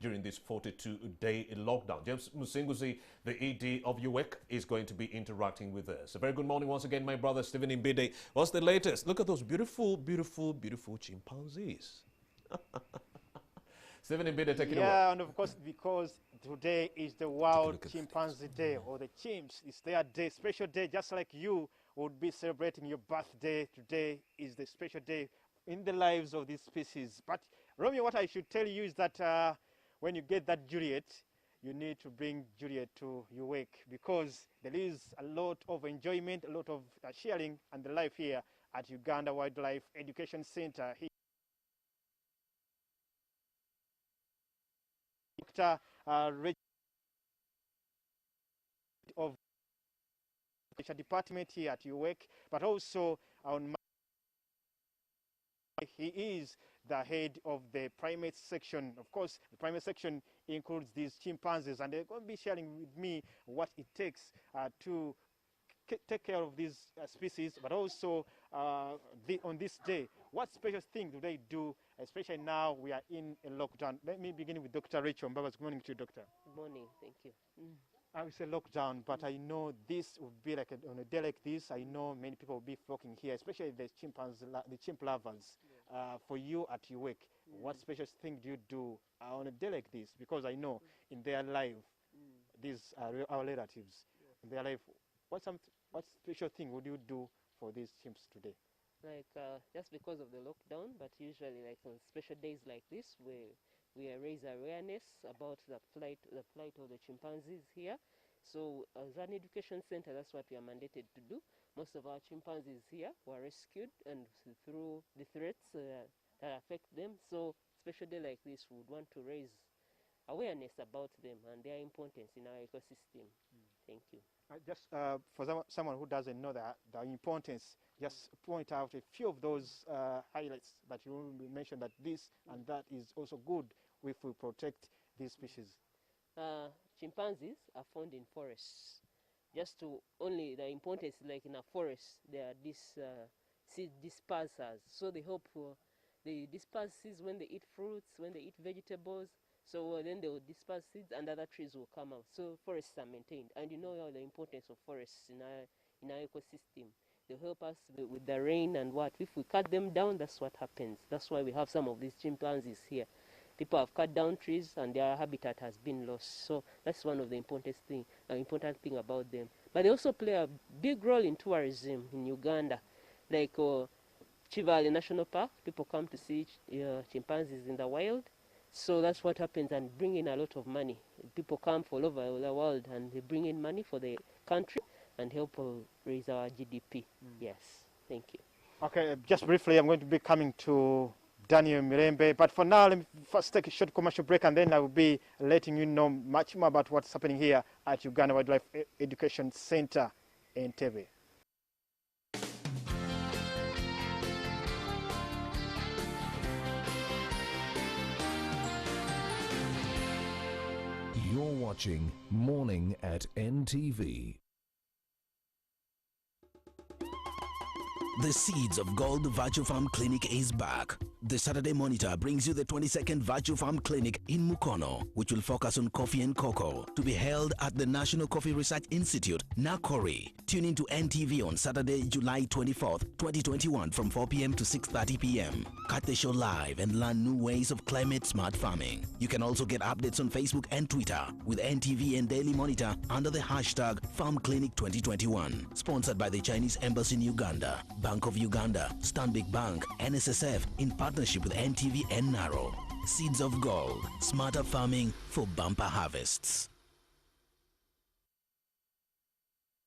during this 42-day lockdown. James Musinguzi, the ED of UWEC, is going to be interacting with us. A very good morning once again, my brother Stephen Mbide. What's the latest? Look at those beautiful, beautiful, beautiful chimpanzees. Stephen Mbide, take it away. Yeah, and of course, because today is the World Chimpanzee Day, or the chimps. It's their day, special day, just like you would be celebrating your birthday. Today is the special day in the lives of these species. But Romeo, what I should tell you is that when you get that Juliet, you need to bring Juliet to UWEC, because there is a lot of enjoyment, a lot of sharing and the life here at Uganda Wildlife Education Center. Dr. of the department here at UWEC, but also on he is the head of the primate section. Of course, the primate section includes these chimpanzees, and they're going to be sharing with me what it takes to take care of these species, but also on this day, what special thing do they do, especially now we are in a lockdown? Let me begin with Dr. Rachel Mbaba. Good morning to you, Doctor. Good morning, thank you. I would say lockdown, but I know this would be like on a day like this. I know many people will be flocking here, especially the chimp lovers. For you at UWEC, what special thing do you do on a day like this? Because I know in their life, these are our relatives. In their life, what special thing would you do for these chimps today? Like just because of the lockdown, but usually like on special days like this, we raise awareness about the plight of the chimpanzees here. So as an education center, that's what we are mandated to do. Most of our chimpanzees here were rescued and through the threats that affect them. So special day like this, we would want to raise awareness about them and their importance in our ecosystem. Thank you. Just for someone who doesn't know the importance, just point out a few of those highlights that you mentioned, that this and that is also good if we protect these species. Chimpanzees are found in forests. Just to only the importance, like in a forest, there are these seed dispersers. So they help they disperse seeds when they eat fruits, when they eat vegetables. So then they will disperse seeds and other trees will come out. So forests are maintained. And you know the importance of forests in our ecosystem. They help us with the rain and what. If we cut them down, that's what happens. That's why we have some of these chimpanzees here. People have cut down trees and their habitat has been lost. So that's one of the important thing about them. But they also play a big role in tourism in Uganda. Like Chivali National Park, people come to see chimpanzees in the wild. So that's what happens, and bring in a lot of money. People come from all over the world and they bring in money for the country and help raise our GDP. Yes, thank you. Okay, just briefly, I'm going to be coming to Daniel Mirembe, but for now, let me first take a short commercial break, and then I will be letting you know much more about what's happening here at Uganda Wildlife Education Center in Entebbe. You're watching Morning at NTV. The Seeds of Gold Virtual Farm Clinic is back. The Saturday Monitor brings you the 22nd Virtual Farm Clinic in Mukono, which will focus on coffee and cocoa, to be held at the National Coffee Research Institute, Nakori. Tune in to NTV on Saturday, July 24th, 2021 from 4 p.m. to 6:30 p.m. Catch the show live and learn new ways of climate-smart farming. You can also get updates on Facebook and Twitter with NTV and Daily Monitor under the hashtag Farm Clinic 2021. Sponsored by the Chinese Embassy in Uganda, Bank of Uganda, Stanbic Bank, NSSF, in partnership with NTV and Naro. Seeds of Gold, smarter farming for bumper harvests.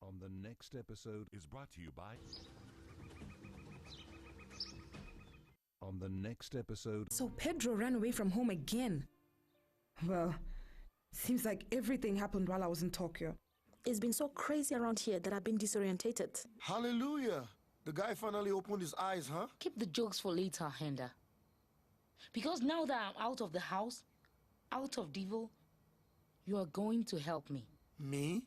On the next episode is brought to you by... On the next episode... So Pedro ran away from home again. Well, seems like everything happened while I was in Tokyo. It's been so crazy around here that I've been disorientated. Hallelujah! The guy finally opened his eyes, huh? Keep the jokes for later, Henda. Because now that I'm out of the house, out of Devo, you are going to help me. Me?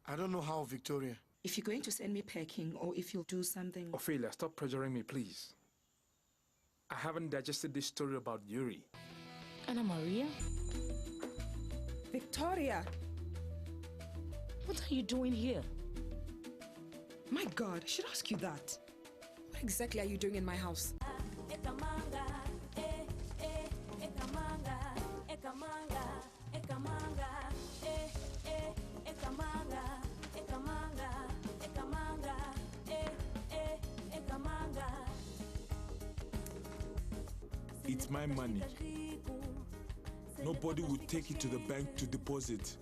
I don't know how, Victoria. If you're going to send me packing or if you'll do something... Ophelia, stop pressuring me, please. I haven't digested this story about Yuri. Anna Maria? Victoria! What are you doing here? My God, I should ask you that. What exactly are you doing in my house? It's my money. Nobody will take it to the bank to deposit.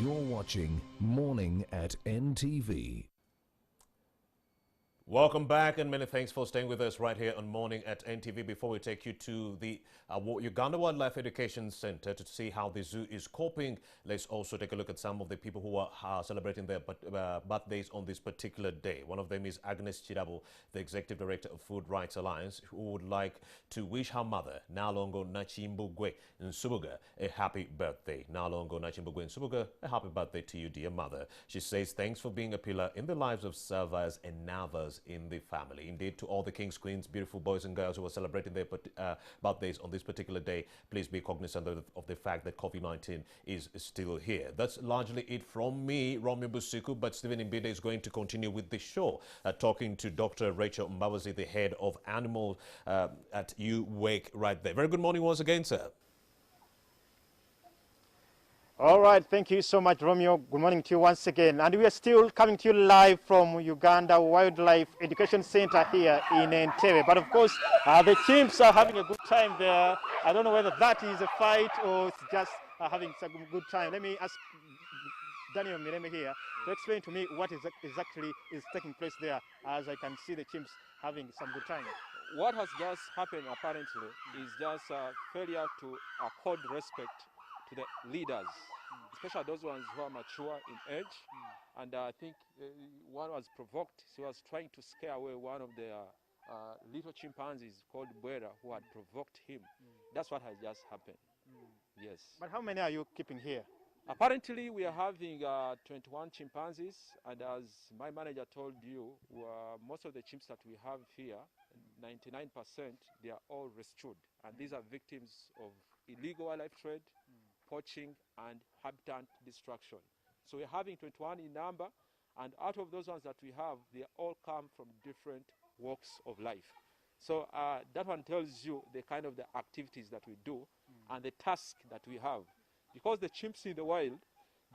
You're watching Morning at NTV. Welcome back, and many thanks for staying with us right here on Morning at NTV. Before we take you to the Uganda Wildlife Education Center to see how the zoo is coping, let's also take a look at some of the people who are celebrating their birthdays on this particular day. One of them is Agnes Chirabo, the Executive Director of Food Rights Alliance, who would like to wish her mother, Nalongo Nachimbugwe Nsubuga, a happy birthday. Nalongo Nachimbugwe Nsubuga, a happy birthday to you, dear mother. She says thanks for being a pillar in the lives of servers and navas in the family. Indeed, to all the kings, queens, beautiful boys and girls who are celebrating their birthdays on this particular day, please be cognizant of the fact that COVID-19 is still here. That's largely it from me, Romeo Busiku, but Stephen Mbide is going to continue with the show, talking to Dr. Rachel Mbabazi, the head of animal at UWake right there. Very good morning once again, sir. All right, thank you so much, Romeo. Good morning to you once again. And we are still coming to you live from Uganda Wildlife Education Center here in Entebbe. But of course, the chimps are having a good time there. I don't know whether that is a fight or it's just having some good time. Let me ask Daniel Mireme here to explain to me what exactly is taking place there, as I can see the chimps having some good time. What has just happened apparently is just a failure to accord respect to the leaders, especially those ones who are mature in age. And I think one was provoked. She was trying to scare away one of the little chimpanzees called Bwera, who had provoked him. That's what has just happened. Yes. But how many are you keeping here? Apparently, we are having 21 chimpanzees, and as my manager told you, most of the chimps that we have here, 99%, they are all rescued, and these are victims of illegal wildlife trade, poaching, and habitat destruction. So we're having 21 in number, and out of those ones that we have, they all come from different walks of life. So that one tells you the kind of the activities that we do and the task that we have. Because the chimps in the wild,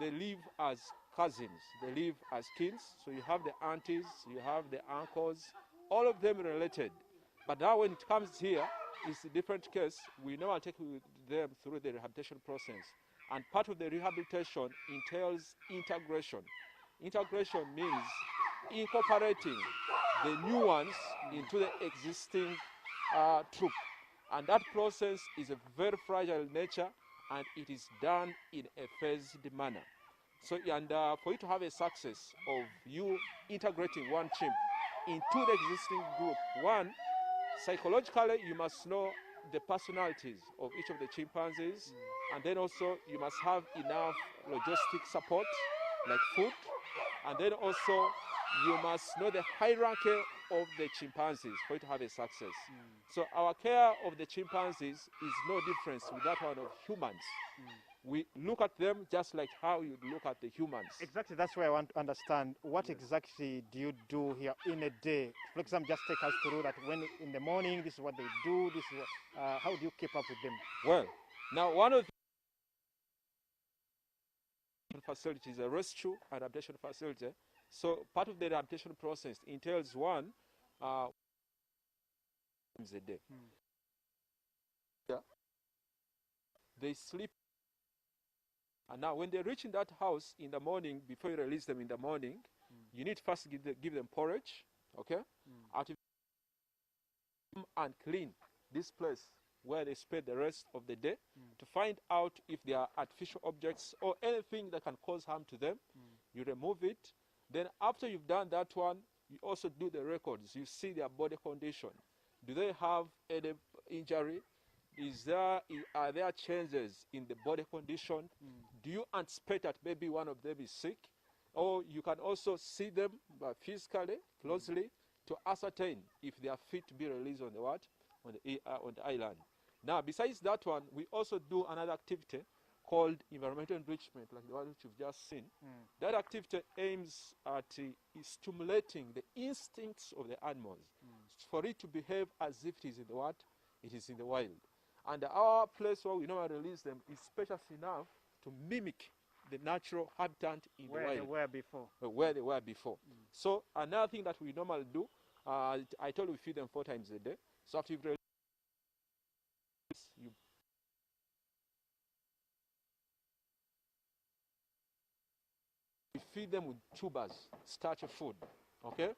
they live as cousins, they live as kins. So you have the aunties, you have the uncles, all of them related. But now when it comes here, it's a different case. We now take them through the rehabilitation process. And part of the rehabilitation entails integration. Integration means incorporating the new ones into the existing troop. And that process is a very fragile nature, and it is done in a phased manner. So, and for you to have a success of you integrating one chimp into the existing group, one, psychologically, you must know the personalities of each of the chimpanzees, and then also you must have enough logistic support, like food, and then also you must know the hierarchy of the chimpanzees for you to have a success. So our care of the chimpanzees is no difference with that one of humans. We look at them just like how you look at the humans. Exactly, that's where I want to understand. What exactly do you do here in a day? For example, just take us through that. When in the morning, this is what they do, this is what, how do you keep up with them? Well, now one of the facilities is a rescue and adaptation facility. So part of the adaptation process entails one, times a day. Yeah. They sleep. And now when they reach in that house in the morning, before you release them in the morning, you need to first give them porridge, okay? And clean this place where they spend the rest of the day to find out if there are artificial objects or anything that can cause harm to them. You remove it, Then after you've done that one, you also do the records. You see their body condition. Do they have any injury? Are there changes in the body condition? Do you anticipate that maybe one of them is sick? Or you can also see them physically, closely, to ascertain if they are fit to be released on the what? On the island. Now, besides that one, we also do another activity called environmental enrichment, like the one which you've just seen. That activity aims at stimulating the instincts of the animals for it to behave as if it is in the what? It is in the wild. And our place where we normally release them is spacious enough to mimic the natural habitat in the wild. Where they were before. Where they were before. So another thing that we normally do, I told you we feed them 4 times a day. So after you've released, you feed them with tubers, starchy food, okay?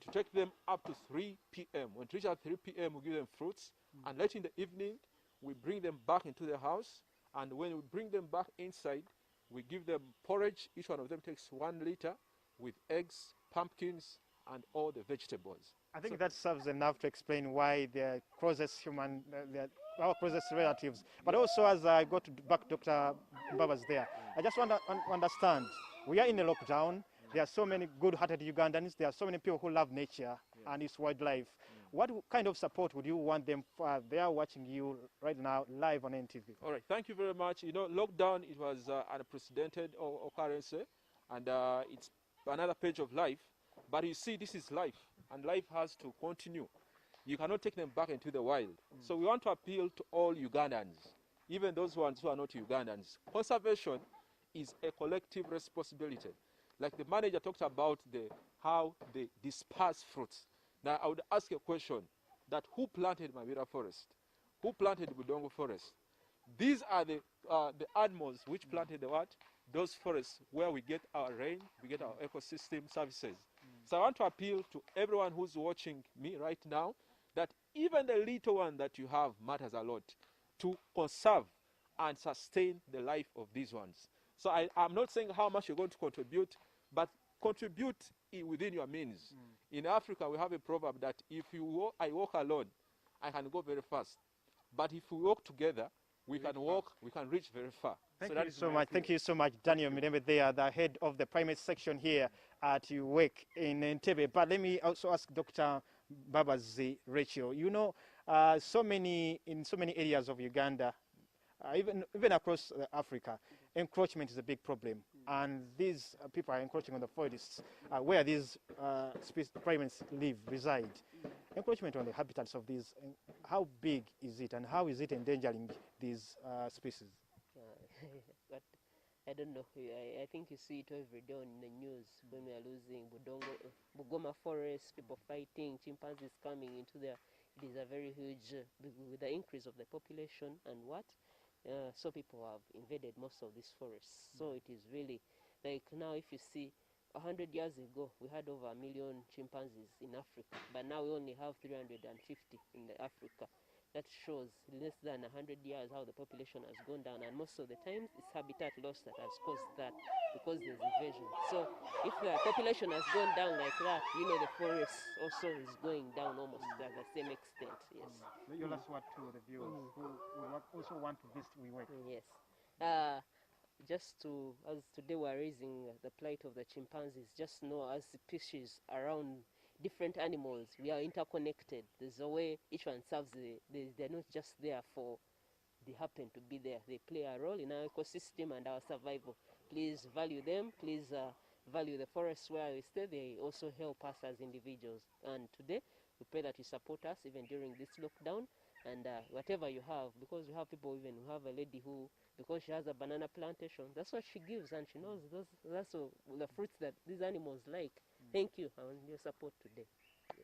To take them up to 3 p.m. When it reaches 3 p.m., we give them fruits. And later in the evening, we bring them back into the house. And when we bring them back inside, we give them porridge. Each one of them takes 1 liter with eggs, pumpkins, and all the vegetables. I think that serves enough to explain why they're closest they're our closest relatives. But also, as I go to back Dr. Mbaba's there, I just want to understand, we are in a lockdown. There are so many good-hearted Ugandans. There are so many people who love nature and its wildlife. What kind of support would you want them for? They are watching you right now live on NTV. All right, thank you very much. You know, lockdown, it was an unprecedented occurrence, and it's another page of life. But you see, this is life, and life has to continue. You cannot take them back into the wild. So we want to appeal to all Ugandans, even those ones who are not Ugandans. Conservation is a collective responsibility. Like the manager talked about how they disperse fruits. Now, I would ask a question that who planted Mabira Forest? Who planted Budongo Forest? These are the animals which planted the what? Those forests where we get our rain, we get our ecosystem services. So I want to appeal to everyone who's watching me right now that even the little one that you have matters a lot to conserve and sustain the life of these ones. So I'm not saying how much you're going to contribute, but contribute within your means. In Africa, we have a proverb that if I walk alone, I can go very fast. But if we walk together, we can reach very far. Thank you so much. Thank you so much, Daniel Mirembe there, the head of the primate section here at UWEC in Entebbe. But let me also ask Dr. Babazi Rachel. You know, in so many areas of Uganda, even across Africa, encroachment is a big problem. And these people are encroaching on the forests where these primates reside. Encroachment on the habitats of these, how big is it and how is it endangering these species? But I don't know. I think you see it every day on the news when we are losing Bugoma forest, people fighting, chimpanzees coming into there. It is a very huge, with the increase of the population and what? So people have invaded most of these forests. So it is really, like now if you see, 100 years ago, we had over 1 million chimpanzees in Africa, but now we only have 350 in Africa. That shows less than 100 years how the population has gone down, and most of the times it's habitat loss that has caused that because there's invasion. So if the population has gone down like that, you know the forest also is going down almost at the same extent. Yes. Your last word to the viewers who also want to visit UWEC. Yes. Just to, as today we're raising the plight of the chimpanzees, just know as species around different animals, we are interconnected. There's a way each one serves, they're not just there for, they happen to be there. They play a role in our ecosystem and our survival. Please value them, please value the forests where we stay. They also help us as individuals. And today, we pray that you support us even during this lockdown. And whatever you have, because we have people, even we have a lady who, because she has a banana plantation, that's what she gives, and she knows that's the fruits that these animals like. Thank you for your support today.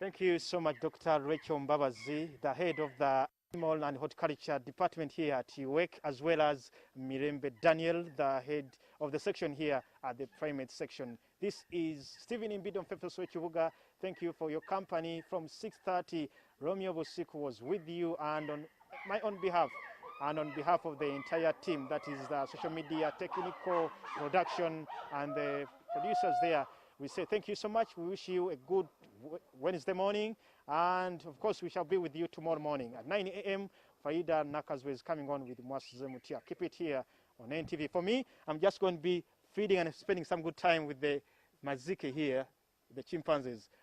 Thank you so much, Dr. Rachel Mbabazi, the head of the Animal and Horticulture Department here at UWEC, as well as Mirembe Daniel, the head of the section here at the Primate section. This is Stephen Imbidon Chivuga. Thank you for your company. From 6:30, Romeo Bosiku was with you, and on my own behalf, and on behalf of the entire team, that is the social media, technical, production, and the producers there, We say thank you so much. We wish you a good Wednesday morning. And of course, we shall be with you tomorrow morning at 9 a.m. Faida Nakazwe is coming on with Mwasize Mutia. Keep it here on NTV. For me, I'm just going to be feeding and spending some good time with the mazike here, the chimpanzees.